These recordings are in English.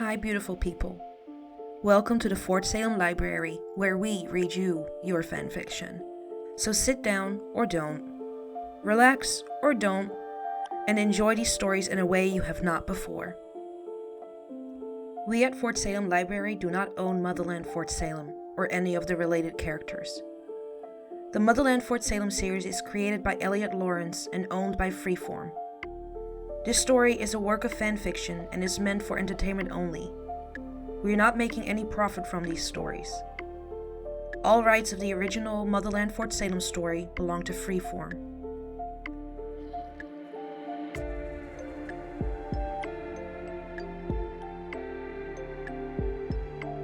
Hi, beautiful people. Welcome to the Fort Salem Library, where we read you your fanfiction. So sit down or don't, relax or don't, and enjoy these stories in a way you have not before. We at Fort Salem Library do not own Motherland Fort Salem or any of the related characters. The Motherland Fort Salem series is created by Elliot Lawrence and owned by Freeform. This story is a work of fanfiction and is meant for entertainment only. We are not making any profit from these stories. All rights of the original Motherland Fort Salem story belong to Freeform.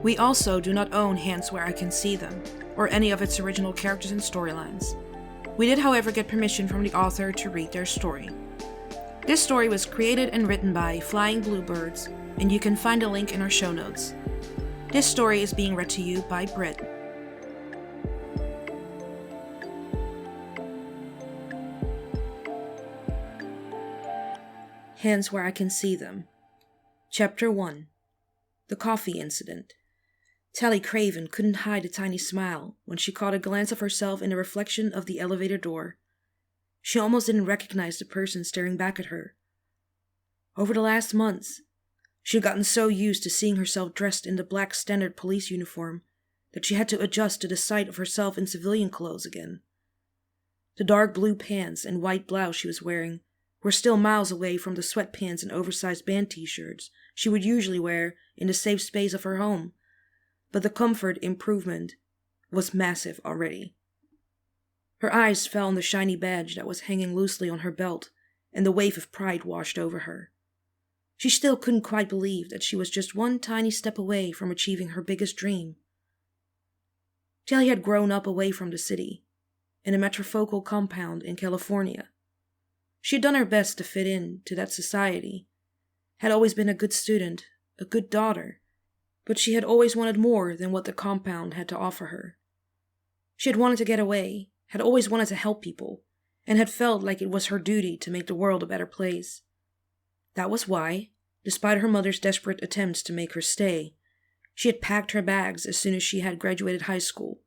We also do not own Hands Where I Can See Them, or any of its original characters and storylines. We did, however, get permission from the author to read their story. This story was created and written by FlyingBlueBirds, and you can find a link in our show notes. This story is being read to you by Britt. Hands Where I Can See Them. Chapter 1. The Coffee Incident. Tally Craven couldn't hide a tiny smile when she caught a glance of herself in the reflection of the elevator door. She almost didn't recognize the person staring back at her. Over the last months, she had gotten so used to seeing herself dressed in the black standard police uniform that she had to adjust to the sight of herself in civilian clothes again. The dark blue pants and white blouse she was wearing were still miles away from the sweatpants and oversized band t-shirts she would usually wear in the safe space of her home, but the comfort improvement was massive already. Her eyes fell on the shiny badge that was hanging loosely on her belt, and the wave of pride washed over her. She still couldn't quite believe that she was just one tiny step away from achieving her biggest dream. Tally had grown up away from the city, in a metrofocal compound in California. She had done her best to fit in to that society, had always been a good student, a good daughter, but she had always wanted more than what the compound had to offer her. She had wanted to get away, had always wanted to help people, and had felt like it was her duty to make the world a better place. That was why, despite her mother's desperate attempts to make her stay, she had packed her bags as soon as she had graduated high school.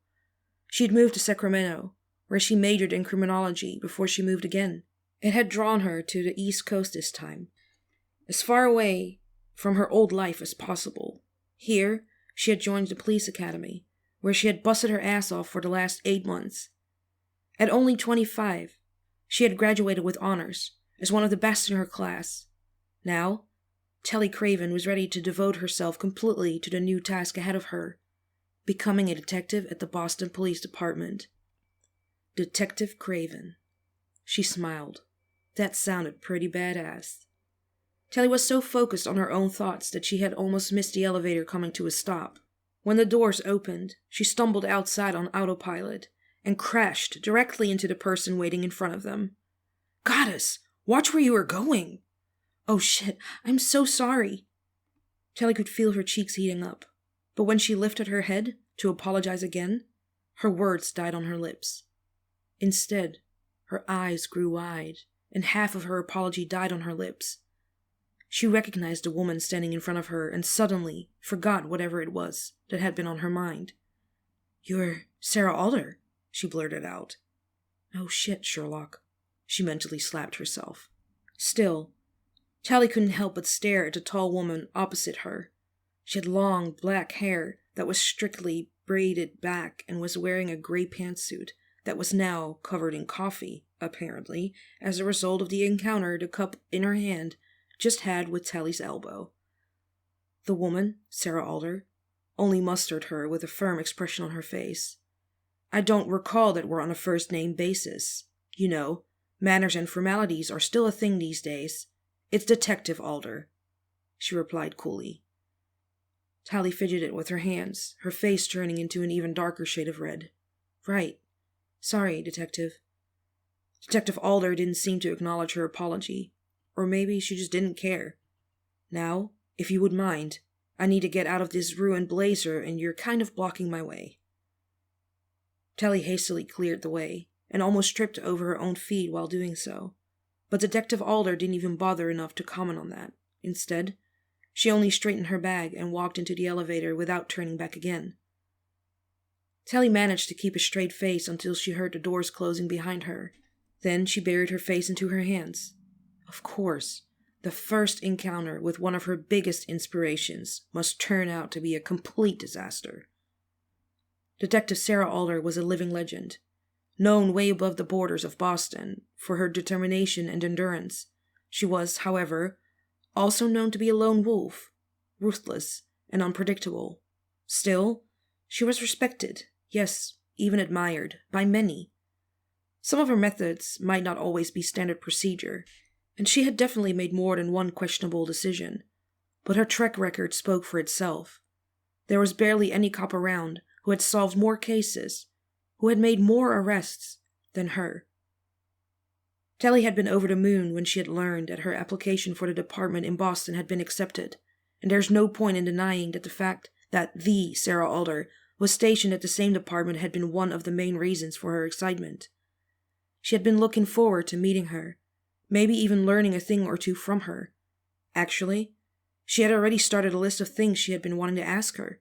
She had moved to Sacramento, where she majored in criminology before she moved again. It had drawn her to the East Coast this time, as far away from her old life as possible. Here, she had joined the police academy, where she had busted her ass off for the last 8 months. At only 25, she had graduated with honors, as one of the best in her class. Now, Tally Craven was ready to devote herself completely to the new task ahead of her, becoming a detective at the Boston Police Department. Detective Craven. She smiled. That sounded pretty badass. Tally was so focused on her own thoughts that she had almost missed the elevator coming to a stop. When the doors opened, she stumbled outside on autopilot and crashed directly into the person waiting in front of them. "Goddess, watch where you are going!" "Oh shit, I'm so sorry." Tally could feel her cheeks heating up, but when she lifted her head to apologize again, her words died on her lips. Instead, her eyes grew wide, and half of her apology died on her lips. She recognized the woman standing in front of her and suddenly forgot whatever it was that had been on her mind. "You're Sarah Alder," she blurted out. "Oh shit, Sherlock." She mentally slapped herself. Still, Tally couldn't help but stare at the tall woman opposite her. She had long, black hair that was strictly braided back and was wearing a gray pantsuit that was now covered in coffee, apparently, as a result of the encounter the cup in her hand just had with Tally's elbow. The woman, Sarah Alder, only mustered her with a firm expression on her face. "I don't recall that we're on a first-name basis. You know, manners and formalities are still a thing these days. It's Detective Alder," she replied coolly. Tally fidgeted with her hands, her face turning into an even darker shade of red. "Right. Sorry, Detective." Detective Alder didn't seem to acknowledge her apology, or maybe she just didn't care. "Now, if you would mind, I need to get out of this ruined blazer and you're kind of blocking my way." Tally hastily cleared the way, and almost tripped over her own feet while doing so. But Detective Alder didn't even bother enough to comment on that. Instead, She only straightened her bag and walked into the elevator without turning back again. Tally managed to keep a straight face until she heard the doors closing behind her. Then she buried her face into her hands. Of course, the first encounter with one of her biggest inspirations must turn out to be a complete disaster. Detective Sarah Alder was a living legend, known way above the borders of Boston for her determination and endurance. She was, however, also known to be a lone wolf, ruthless and unpredictable. Still, she was respected, yes, even admired, by many. Some of her methods might not always be standard procedure, and she had definitely made more than one questionable decision, but her track record spoke for itself. There was barely any cop around who had solved more cases, who had made more arrests than her. Tally had been over the moon when she had learned that her application for the department in Boston had been accepted, and there's no point in denying that the fact that the Sarah Alder was stationed at the same department had been one of the main reasons for her excitement. She had been looking forward to meeting her, maybe even learning a thing or two from her. Actually, she had already started a list of things she had been wanting to ask her.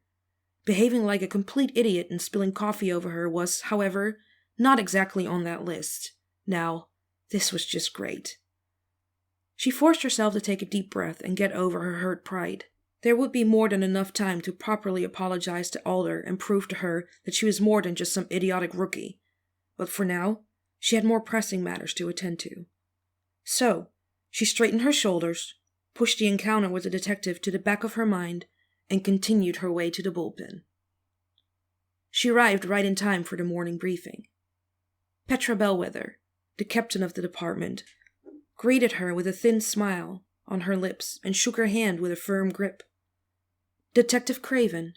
Behaving like a complete idiot and spilling coffee over her was, however, not exactly on that list. Now, this was just great. She forced herself to take a deep breath and get over her hurt pride. There would be more than enough time to properly apologize to Alder and prove to her that she was more than just some idiotic rookie. But for now, she had more pressing matters to attend to. So, she straightened her shoulders, pushed the encounter with the detective to the back of her mind, and continued her way to the bullpen. She arrived right in time for the morning briefing. Petra Bellwether, the captain of the department, greeted her with a thin smile on her lips and shook her hand with a firm grip. "Detective Craven,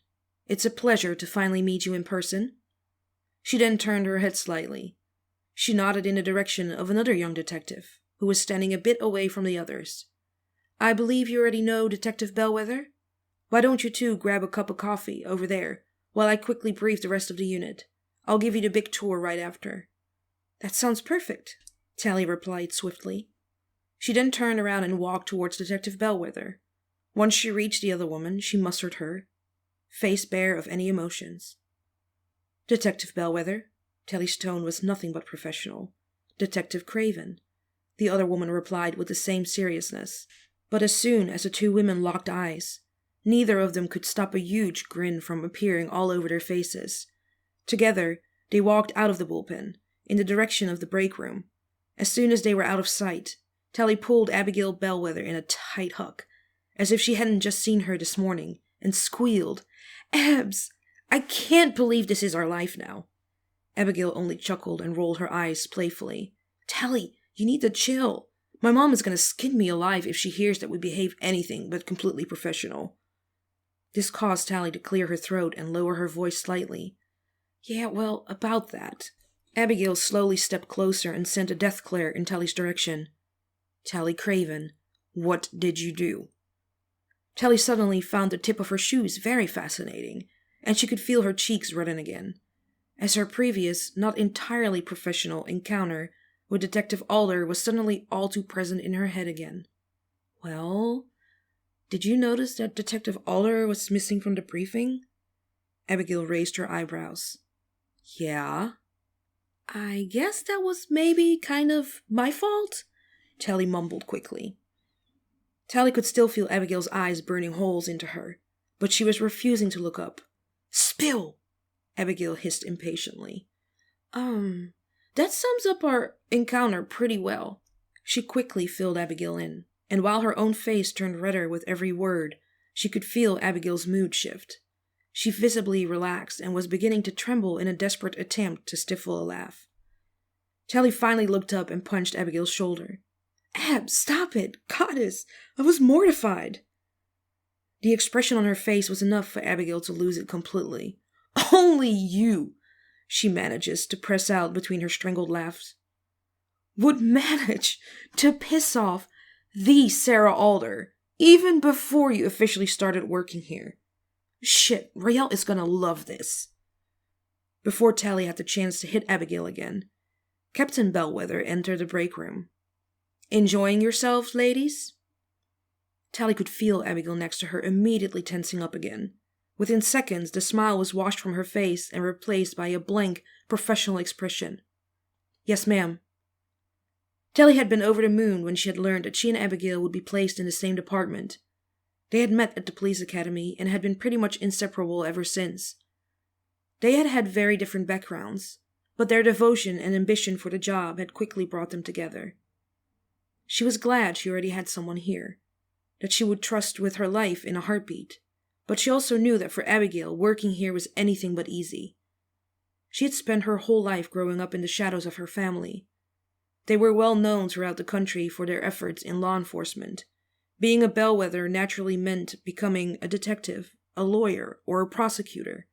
it's a pleasure to finally meet you in person." She then turned her head slightly. She nodded in the direction of another young detective, who was standing a bit away from the others. "I believe you already know Detective Bellwether? Why don't you two grab a cup of coffee over there while I quickly brief the rest of the unit? I'll give you the big tour right after." "That sounds perfect," Tally replied swiftly. She then turned around and walked towards Detective Bellwether. Once she reached the other woman, she mustered her, face bare of any emotions. "Detective Bellwether," Tally's tone was nothing but professional. "Detective Craven," the other woman replied with the same seriousness. But as soon as the two women locked eyes, neither of them could stop a huge grin from appearing all over their faces. Together, they walked out of the bullpen, in the direction of the break room. As soon as they were out of sight, Tally pulled Abigail Bellwether in a tight hug, as if she hadn't just seen her this morning, and squealed, "Abs, I can't believe this is our life now." Abigail only chuckled and rolled her eyes playfully. "Tally, you need to chill. My mom is going to skin me alive if she hears that we behave anything but completely professional." This caused Tally to clear her throat and lower her voice slightly. "Yeah, well, about that." Abigail slowly stepped closer and sent a death glare in Tally's direction. "Tally Craven, what did you do?" Tally suddenly found the tip of her shoes very fascinating, and she could feel her cheeks redden again, as her previous, not entirely professional encounter with Detective Alder was suddenly all too present in her head again. "Well, did you notice that Detective Alder was missing from the briefing?" Abigail raised her eyebrows. "Yeah." "I guess that was maybe kind of my fault," Tally mumbled quickly. Tally could still feel Abigail's eyes burning holes into her, but she was refusing to look up. "Spill!" Abigail hissed impatiently. That sums up our encounter pretty well." She quickly filled Abigail in, and while her own face turned redder with every word, she could feel Abigail's mood shift. She visibly relaxed and was beginning to tremble in a desperate attempt to stifle a laugh. Tally finally looked up and punched Abigail's shoulder. "Ab, stop it! Goddess, I was mortified." The expression on her face was enough for Abigail to lose it completely. "Only you," she manages to press out between her strangled laughs, "would manage to piss off the Sarah Alder even before you officially started working here. Shit, Rael is gonna love this." Before Tally had the chance to hit Abigail again, Captain Bellwether entered the break room. "Enjoying yourselves, ladies?" Tally could feel Abigail next to her immediately tensing up again. Within seconds, the smile was washed from her face and replaced by a blank, professional expression. "Yes, ma'am." Tally had been over the moon when she had learned that she and Abigail would be placed in the same department. They had met at the police academy and had been pretty much inseparable ever since. They had had very different backgrounds, but their devotion and ambition for the job had quickly brought them together. She was glad she already had someone here, that she would trust with her life in a heartbeat, but she also knew that for Abigail, working here was anything but easy. She had spent her whole life growing up in the shadows of her family. They were well known throughout the country for their efforts in law enforcement. Being a bellwether naturally meant becoming a detective, a lawyer, or a prosecutor.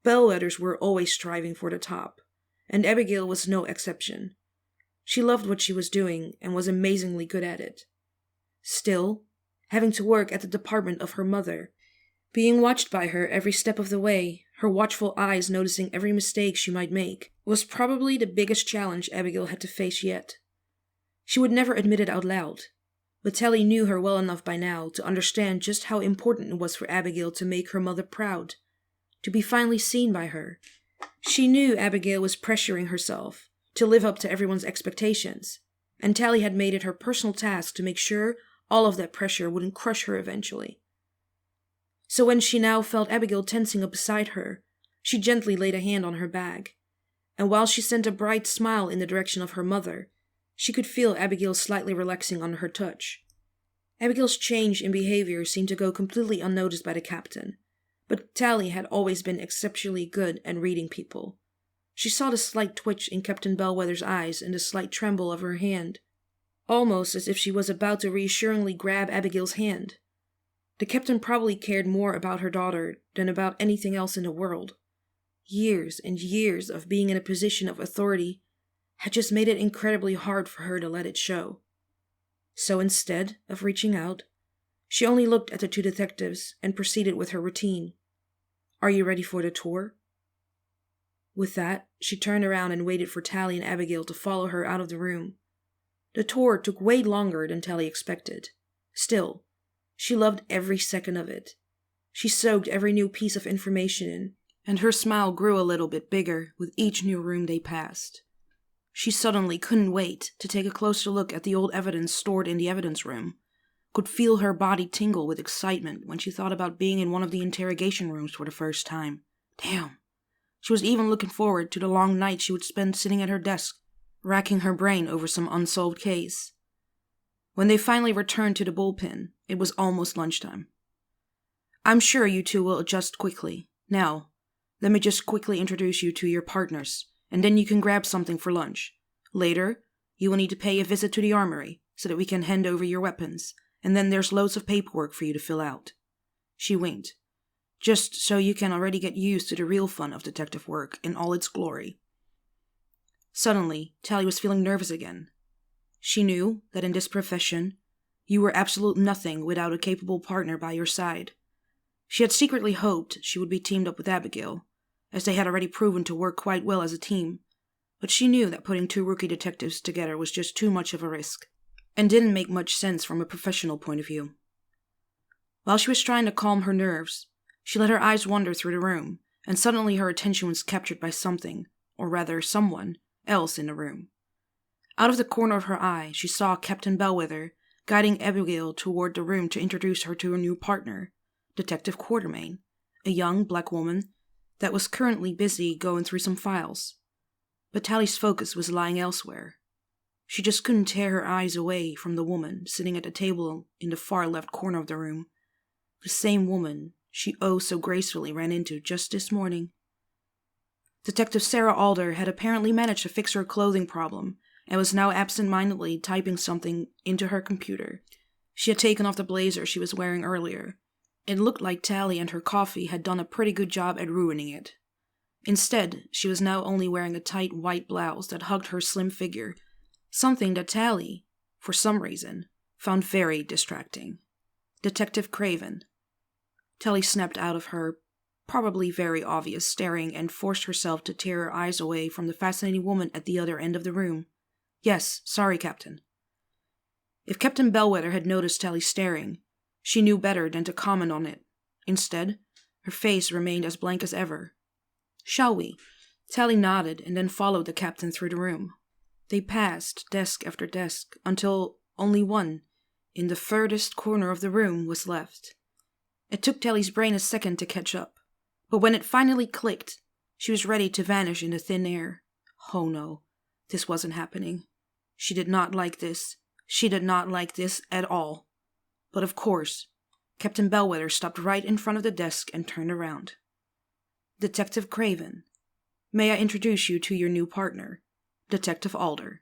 Bellwethers were always striving for the top, and Abigail was no exception. She loved what she was doing and was amazingly good at it. Still, having to work at the department of her mother, being watched by her every step of the way, her watchful eyes noticing every mistake she might make, was probably the biggest challenge Abigail had to face yet. She would never admit it out loud, but Tally knew her well enough by now to understand just how important it was for Abigail to make her mother proud, to be finally seen by her. She knew Abigail was pressuring herself to live up to everyone's expectations, and Tally had made it her personal task to make sure all of that pressure wouldn't crush her eventually. So when she now felt Abigail tensing up beside her, she gently laid a hand on her bag, and while she sent a bright smile in the direction of her mother, she could feel Abigail slightly relaxing under her touch. Abigail's change in behavior seemed to go completely unnoticed by the captain, but Tally had always been exceptionally good at reading people. She saw the slight twitch in Captain Bellwether's eyes and the slight tremble of her hand, almost as if she was about to reassuringly grab Abigail's hand. The captain probably cared more about her daughter than about anything else in the world. Years and years of being in a position of authority had just made it incredibly hard for her to let it show. So instead of reaching out, she only looked at the two detectives and proceeded with her routine. "Are you ready for the tour?" With that, she turned around and waited for Tally and Abigail to follow her out of the room. The tour took way longer than Tally expected. Still, she loved every second of it. She soaked every new piece of information in, and her smile grew a little bit bigger with each new room they passed. She suddenly couldn't wait to take a closer look at the old evidence stored in the evidence room, could feel her body tingle with excitement when she thought about being in one of the interrogation rooms for the first time. Damn. She was even looking forward to the long night she would spend sitting at her desk, racking her brain over some unsolved case. When they finally returned to the bullpen, it was almost lunchtime. "I'm sure you two will adjust quickly. Now, let me just quickly introduce you to your partners, and then you can grab something for lunch. Later, you will need to pay a visit to the armory so that we can hand over your weapons, and then there's loads of paperwork for you to fill out." She winked, "just so you can already get used to the real fun of detective work in all its glory." Suddenly, Tally was feeling nervous again. She knew that in this profession, you were absolute nothing without a capable partner by your side. She had secretly hoped she would be teamed up with Abigail, as they had already proven to work quite well as a team, but she knew that putting two rookie detectives together was just too much of a risk, and didn't make much sense from a professional point of view. While she was trying to calm her nerves, she let her eyes wander through the room, and suddenly her attention was captured by something, or rather someone, else in the room. Out of the corner of her eye, she saw Captain Bellwether guiding Abigail toward the room to introduce her to her new partner, Detective Quartermain, a young black woman that was currently busy going through some files. But Tally's focus was lying elsewhere. She just couldn't tear her eyes away from the woman sitting at the table in the far left corner of the room. The same woman she so gracefully ran into just this morning. Detective Sarah Alder had apparently managed to fix her clothing problem and was now absent-mindedly typing something into her computer. She had taken off the blazer she was wearing earlier. It looked like Tally and her coffee had done a pretty good job at ruining it. Instead, she was now only wearing a tight white blouse that hugged her slim figure, something that Tally, for some reason, found very distracting. Detective Craven. Tally snapped out of her probably very obvious staring and forced herself to tear her eyes away from the fascinating woman at the other end of the room. "Yes, sorry, Captain." If Captain Bellwether had noticed Tally staring, She knew better than to comment on it. Instead, her face remained as blank as ever. "Shall we?" Tally nodded and then followed the captain through the room. They passed desk after desk until only one, in the furthest corner of the room, was left. It took Tally's brain a second to catch up, but when it finally clicked, she was ready to vanish into thin air. Oh no, this wasn't happening. She did not like this. She did not like this at all. But of course, Captain Bellwether stopped right in front of the desk and turned around. "Detective Craven, may I introduce you to your new partner, Detective Alder."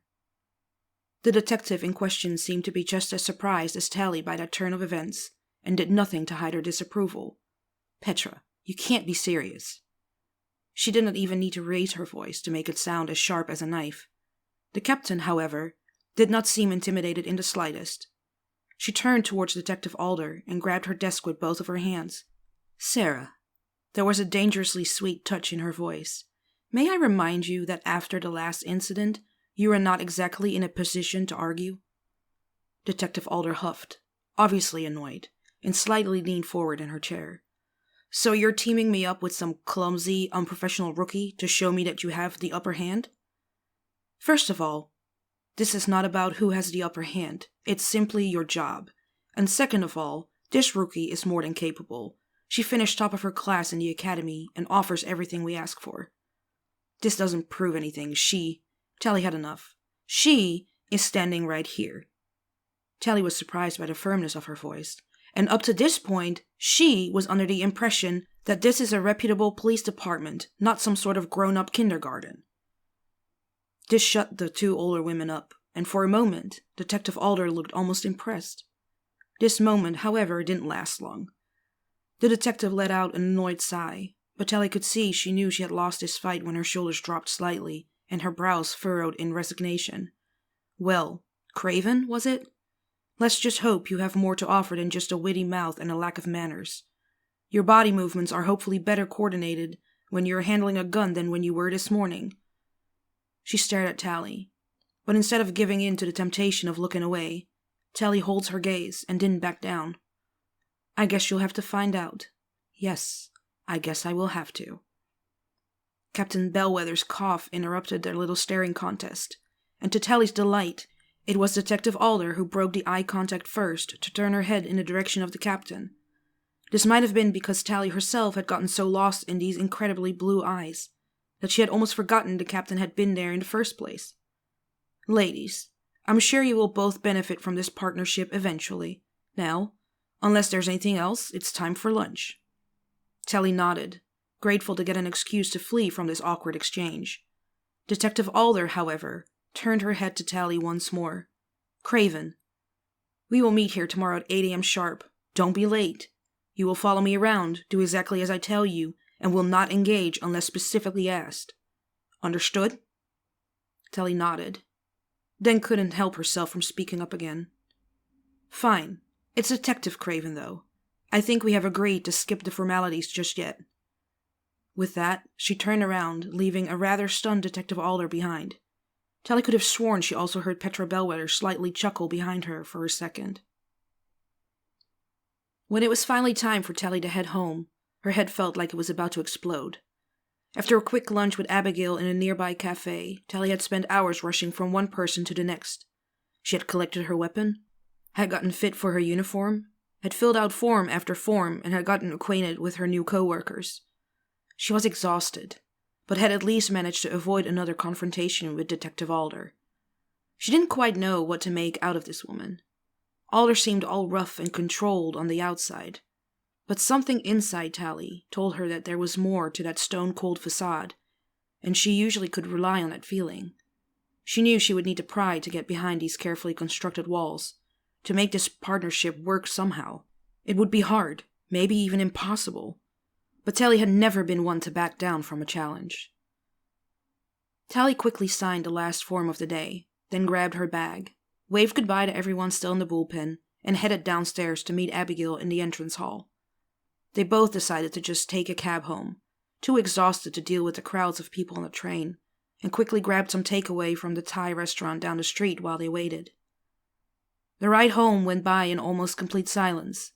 The detective in question seemed to be just as surprised as Tally by that turn of events, and did nothing to hide her disapproval. "Petra, you can't be serious." She did not even need to raise her voice to make it sound as sharp as a knife. The captain, however, did not seem intimidated in the slightest. She turned towards Detective Alder and grabbed her desk with both of her hands. "Sarah," there was a dangerously sweet touch in her voice, "may I remind you that after the last incident, you are not exactly in a position to argue?" Detective Alder huffed, obviously annoyed, and slightly leaned forward in her chair. "So you're teaming me up with some clumsy, unprofessional rookie to show me that you have the upper hand?" "First of all, this is not about who has the upper hand. It's simply your job. And second of all, this rookie is more than capable. She finished top of her class in the academy and offers everything we ask for." "This doesn't prove anything. Tally had enough. She is standing right here." Tally was surprised by the firmness of her voice. "And up to this point, she was under the impression that this is a reputable police department, not some sort of grown-up kindergarten." This shut the two older women up, and for a moment, Detective Alder looked almost impressed. This moment, however, didn't last long. The detective let out an annoyed sigh, but Tally could see she knew she had lost this fight when her shoulders dropped slightly, and her brows furrowed in resignation. "Well, Craven, was it? Let's just hope you have more to offer than just a witty mouth and a lack of manners. Your body movements are hopefully better coordinated when you're handling a gun than when you were this morning." She stared at Tally, but instead of giving in to the temptation of looking away, Tally holds her gaze and didn't back down. "I guess you'll have to find out. Yes, I guess I will have to." Captain Bellwether's cough interrupted their little staring contest, and to Tally's delight, it was Detective Alder who broke the eye contact first to turn her head in the direction of the captain. This might have been because Tally herself had gotten so lost in these incredibly blue eyes that she had almost forgotten the captain had been there in the first place. "Ladies, I'm sure you will both benefit from this partnership eventually. Now, unless there's anything else, it's time for lunch." Tally nodded, grateful to get an excuse to flee from this awkward exchange. Detective Alder, however, turned her head to Tally once more. "Craven, we will meet here tomorrow at 8 a.m. sharp. Don't be late. You will follow me around, do exactly as I tell you, and will not engage unless specifically asked. Understood?" Tally nodded, then couldn't help herself from speaking up again. "Fine. It's Detective Craven, though. I think we have agreed to skip the formalities just yet." With that, she turned around, leaving a rather stunned Detective Alder behind. Tally could have sworn she also heard Petra Bellwether slightly chuckle behind her for a second. When it was finally time for Tally to head home, her head felt like it was about to explode. After a quick lunch with Abigail in a nearby cafe, Tally had spent hours rushing from one person to the next. She had collected her weapon, had gotten fit for her uniform, had filled out form after form, and had gotten acquainted with her new co-workers. She was exhausted, but had at least managed to avoid another confrontation with Detective Alder. She didn't quite know what to make out of this woman. Alder seemed all rough and controlled on the outside, but something inside Tally told her that there was more to that stone-cold facade, and she usually could rely on that feeling. She knew she would need to pry to get behind these carefully constructed walls, to make this partnership work somehow. It would be hard, maybe even impossible, but Tally had never been one to back down from a challenge. Tally quickly signed the last form of the day, then grabbed her bag, waved goodbye to everyone still in the bullpen, and headed downstairs to meet Abigail in the entrance hall. They both decided to just take a cab home, too exhausted to deal with the crowds of people on the train, and quickly grabbed some takeaway from the Thai restaurant down the street while they waited. The ride home went by in almost complete silence,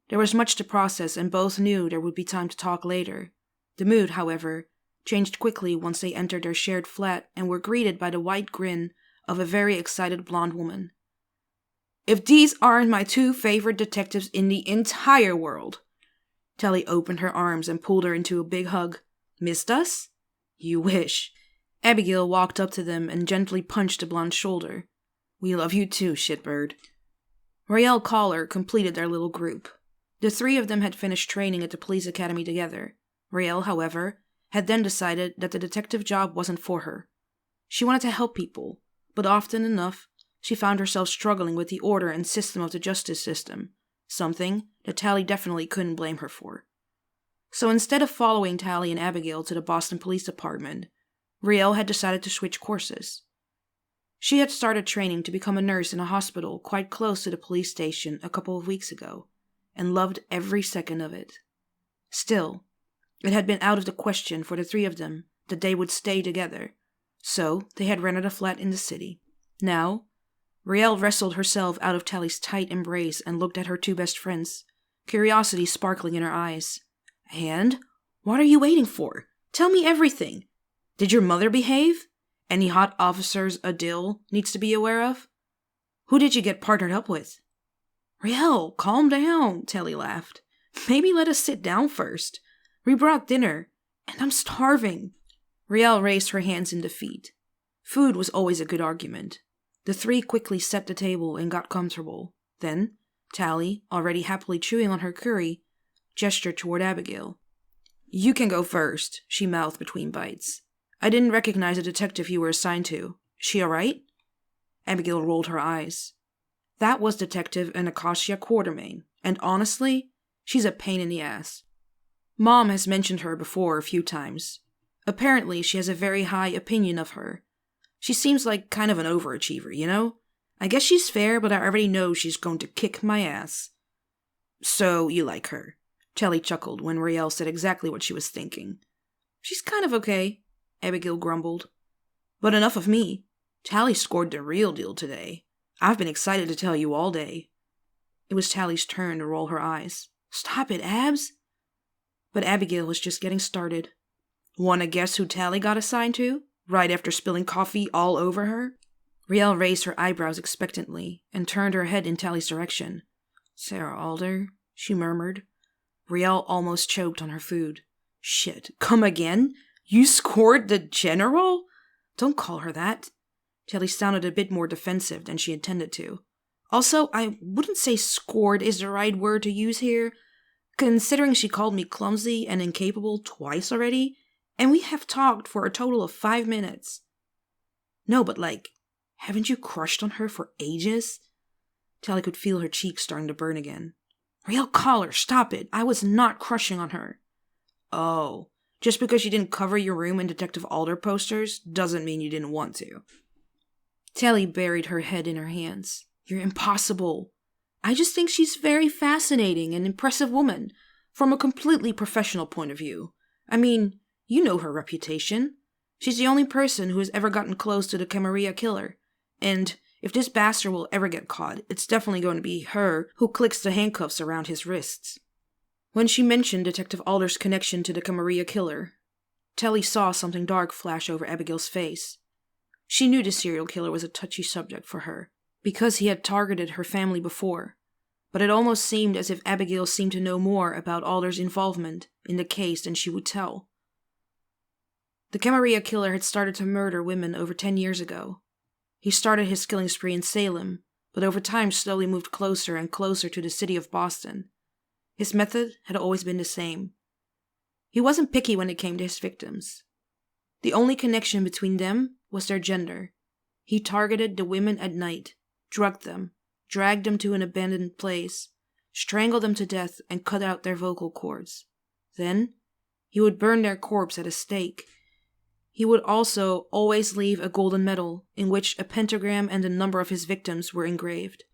There was much to process, and both knew there would be time to talk later. The mood, however, changed quickly once they entered their shared flat and were greeted by the wide grin of a very excited blonde woman. "If these aren't my two favorite detectives in the entire world!" Tally opened her arms and pulled her into a big hug. "Missed us? You wish." Abigail walked up to them and gently punched the blonde's shoulder. "We love you too, shitbird." Raelle Collar completed their little group. The three of them had finished training at the police academy together. Raelle, however, had then decided that the detective job wasn't for her. She wanted to help people, but often enough, she found herself struggling with the order and system of the justice system, something that Tally definitely couldn't blame her for. So instead of following Tally and Abigail to the Boston Police Department, Raelle had decided to switch courses. She had started training to become a nurse in a hospital quite close to the police station a couple of weeks ago, and loved every second of it. Still, it had been out of the question for the three of them that they would stay together, so they had rented a flat in the city. Now, Raelle wrestled herself out of Tally's tight embrace and looked at her two best friends, curiosity sparkling in her eyes. "And? What are you waiting for? Tell me everything. Did your mother behave? Any hot officers Adil needs to be aware of? Who did you get partnered up with?" "Raelle, calm down," Tally laughed. "Maybe let us sit down first. We brought dinner, and I'm starving." Raelle raised her hands in defeat. Food was always a good argument. The three quickly set the table and got comfortable. Then, Tally, already happily chewing on her curry, gestured toward Abigail. "You can go first," she mouthed between bites. "I didn't recognize the detective you were assigned to. She all right?" Abigail rolled her eyes. "That was Detective Anacostia Quartermain, and honestly, she's a pain in the ass. Mom has mentioned her before a few times. Apparently, she has a very high opinion of her. She seems like kind of an overachiever, you know? I guess she's fair, but I already know she's going to kick my ass." "So, you like her?" Tally chuckled when Raelle said exactly what she was thinking. "She's kind of okay," Abigail grumbled. "But enough of me. Tally scored the real deal today. I've been excited to tell you all day." It was Tally's turn to roll her eyes. "Stop it, Abs!" But Abigail was just getting started. "Wanna guess who Tally got assigned to, right after spilling coffee all over her?" Raelle raised her eyebrows expectantly and turned her head in Tally's direction. "Sarah Alder," she murmured. Raelle almost choked on her food. "Shit, come again? You scored the general?" "Don't call her that." Tally sounded a bit more defensive than she intended to. "Also, I wouldn't say scored is the right word to use here, considering she called me clumsy and incapable twice already, and we have talked for a total of 5 minutes. No, but haven't you crushed on her for ages?" Tally could feel her cheeks starting to burn again. "Raelle Collar, stop it. I was not crushing on her." "Oh, just because you didn't cover your room in Detective Alder posters doesn't mean you didn't want to." Tally buried her head in her hands. "You're impossible. I just think she's very fascinating and impressive woman, from a completely professional point of view. I mean, you know her reputation. She's the only person who has ever gotten close to the Camarilla killer. And if this bastard will ever get caught, it's definitely going to be her who clicks the handcuffs around his wrists." When she mentioned Detective Alder's connection to the Camarilla killer, Tally saw something dark flash over Abigail's face. She knew the serial killer was a touchy subject for her, because he had targeted her family before, but it almost seemed as if Abigail seemed to know more about Alder's involvement in the case than she would tell. The Camarilla killer had started to murder women over 10 years ago. He started his killing spree in Salem, but over time slowly moved closer and closer to the city of Boston. His method had always been the same. He wasn't picky when it came to his victims. The only connection between them was their gender. He targeted the women at night, drugged them, dragged them to an abandoned place, strangled them to death, and cut out their vocal cords. Then, he would burn their corpse at a stake. He would also always leave a golden medal in which a pentagram and the number of his victims were engraved.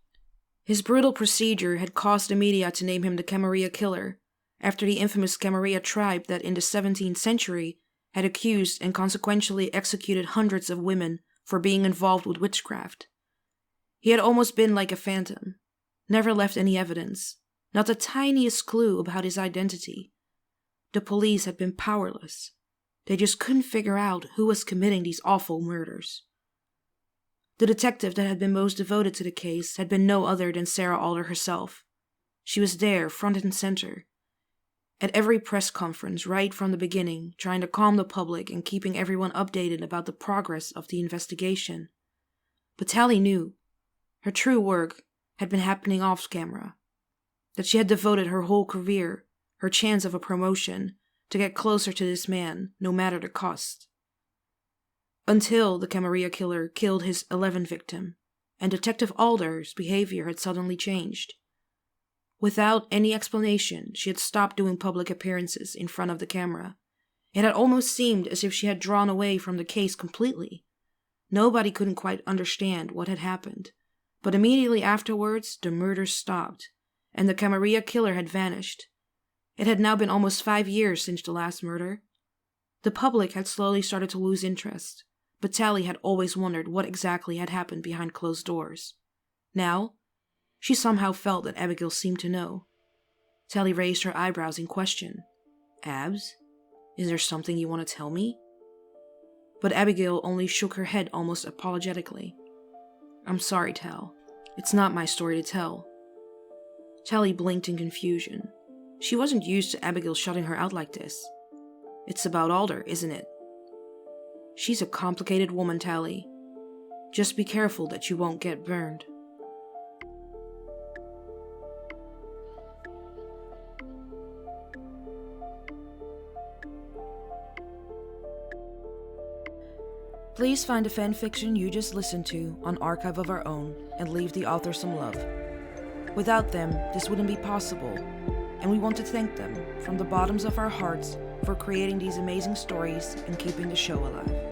His brutal procedure had caused the media to name him the Camarilla Killer, after the infamous Camarilla tribe that in the 17th century had accused and consequentially executed hundreds of women for being involved with witchcraft. He had almost been like a phantom, never left any evidence, Not the tiniest clue about his identity. The police had been powerless. They just couldn't figure out who was committing these awful murders. The detective that had been most devoted to the case had been no other than Sarah Alder herself. She was there, front and center. At every press conference, right from the beginning, trying to calm the public and keeping everyone updated about the progress of the investigation. But Tally knew her true work had been happening off camera. That she had devoted her whole career, her chance of a promotion, to get closer to this man, no matter the cost. Until the Camarilla killer killed his 11th victim, and Detective Alder's behavior had suddenly changed. Without any explanation, she had stopped doing public appearances in front of the camera. It had almost seemed as if she had drawn away from the case completely. Nobody couldn't quite understand what had happened, but immediately afterwards the murders stopped, and the Camarilla killer had vanished. It had now been almost 5 years since the last murder. The public had slowly started to lose interest, but Tally had always wondered what exactly had happened behind closed doors. Now, she somehow felt that Abigail seemed to know. Tally raised her eyebrows in question. "Abs, is there something you want to tell me?" But Abigail only shook her head almost apologetically. "I'm sorry, Tal. It's not my story to tell." Tally blinked in confusion. She wasn't used to Abigail shutting her out like this. "It's about Alder, isn't it?" "She's a complicated woman, Tally. Just be careful that you won't get burned." Please find the fanfiction you just listened to on Archive of Our Own and leave the author some love. Without them, this wouldn't be possible, and we want to thank them from the bottoms of our hearts for creating these amazing stories and keeping the show alive.